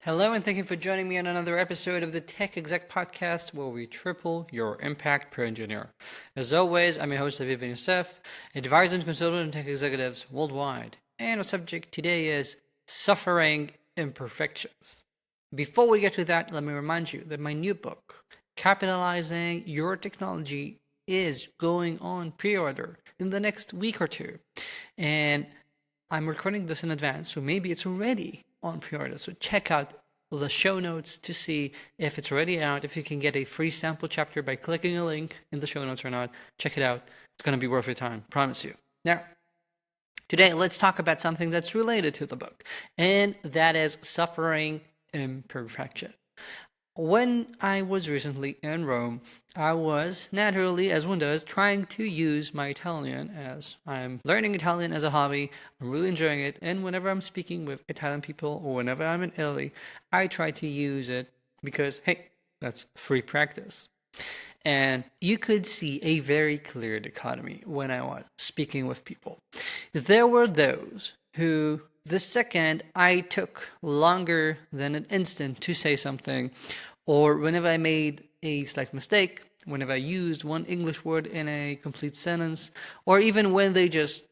Hello, and thank you for joining me on another episode of the Tech Exec podcast, where we triple your impact per engineer. As always, I'm your host, Aviv Ben-Yosef, advisor and consultant in tech executives worldwide. And our subject today is suffering imperfections. Before we get to that, let me remind you that my new book, Capitalizing Your Technology, is going on pre-order in the next week or two. And I'm recording this in advance, so maybe it's already on pre-order. So check out the show notes to see if it's already out, if you can get a free sample chapter by clicking a link in the show notes or not. Check it out. It's going to be worth your time, promise you. Now, today let's talk about something that's related to the book, and that is suffering imperfection. When I was recently in Rome, I was naturally, as one does, trying to use my Italian, as I'm learning Italian as a hobby. I'm really enjoying it. And whenever I'm speaking with Italian people or whenever I'm in Italy, I try to use it because, hey, that's free practice. And you could see a very clear dichotomy when I was speaking with people. There were those who, the second I took longer than an instant to say something, or whenever I made a slight mistake, whenever I used one English word in a complete sentence, or even when they just,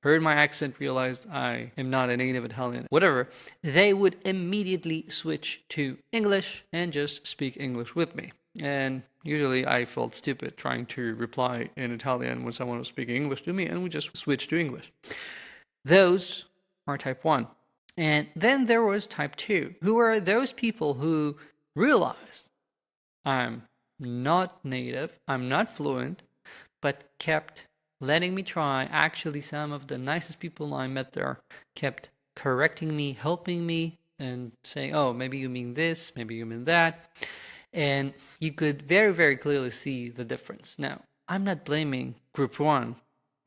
heard my accent, realized I am not a native Italian, whatever, they would immediately switch to English and just speak English with me. And usually I felt stupid trying to reply in Italian when someone was speaking English to me, and we just switched to English. Those are type 1. And then there was type 2, who are those people who realized I'm not native, I'm not fluent, but kept letting me try. Actually, some of the nicest people I met there kept correcting me, helping me, and saying, oh, maybe you mean this, maybe you mean that. And you could very, very clearly see the difference. Now, I'm not blaming group 1,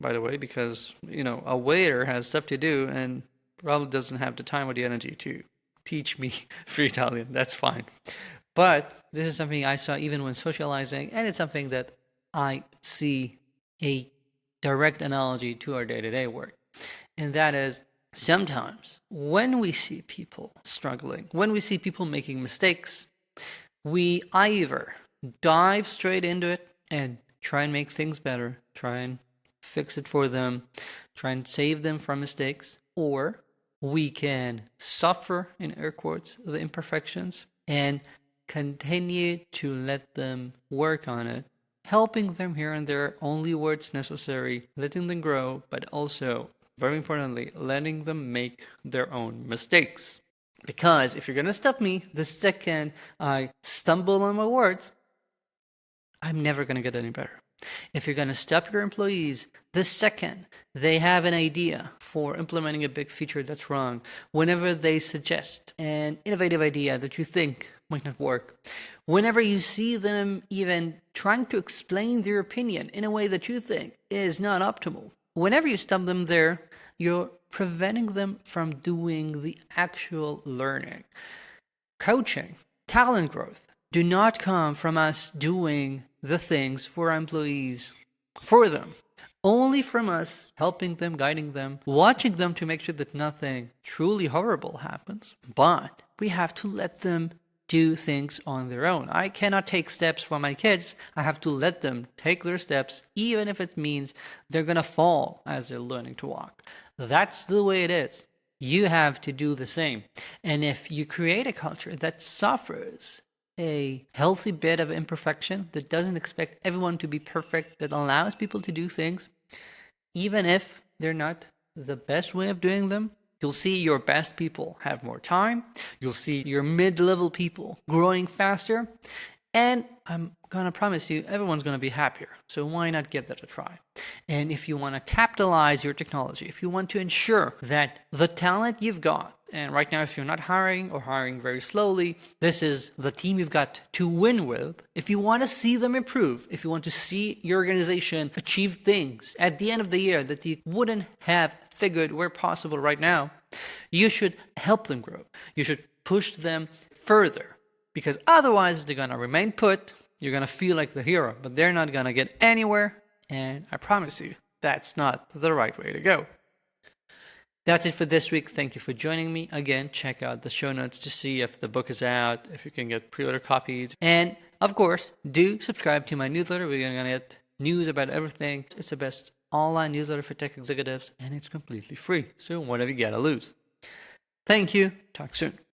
by the way, because, a waiter has stuff to do and probably doesn't have the time or the energy to teach me free Italian. That's fine. But this is something I saw even when socializing, and it's something that I see a direct analogy to our day-to-day work. And that is, sometimes when we see people struggling, when we see people making mistakes, we either dive straight into it and try and make things better, try and fix it for them, try and save them from mistakes, or we can suffer, in air quotes, the imperfections and continue to let them work on it, helping them here and there only where it's necessary, letting them grow, but also, very importantly, letting them make their own mistakes. Because if you're going to stop me the second I stumble on my words, I'm never going to get any better. If you're going to stop your employees the second they have an idea for implementing a big feature that's wrong, whenever they suggest an innovative idea that you think might not work, whenever you see them even trying to explain their opinion in a way that you think is not optimal, whenever you stop them there, you're preventing them from doing the actual learning. Coaching, talent growth, do not come from us doing the things for our employees for them. Only from us helping them, guiding them, watching them to make sure that nothing truly horrible happens. But we have to let them do things on their own. I cannot take steps for my kids. I have to let them take their steps, even if it means they're going to fall as they're learning to walk. That's the way it is. You have to do the same. And if you create a culture that suffers a healthy bit of imperfection, that doesn't expect everyone to be perfect, that allows people to do things, even if they're not the best way of doing them, you'll see your best people have more time. You'll see your mid-level people growing faster. And I'm going to promise you, everyone's going to be happier. So why not give that a try? And if you want to capitalize your technology, if you want to ensure that the talent you've got, and right now if you're not hiring or hiring very slowly, this is the team you've got to win with. If you want to see them improve, if you want to see your organization achieve things at the end of the year that you wouldn't have figured were possible right now, you should help them grow. You should push them further. Because otherwise, they're going to remain put. You're going to feel like the hero, but they're not going to get anywhere. And I promise you, that's not the right way to go. That's it for this week. Thank you for joining me. Again, check out the show notes to see if the book is out, if you can get pre-order copies. And, of course, do subscribe to my newsletter. We're going to get news about everything. It's the best online newsletter for tech executives, and it's completely free. So what have you got to lose? Thank you. Talk soon.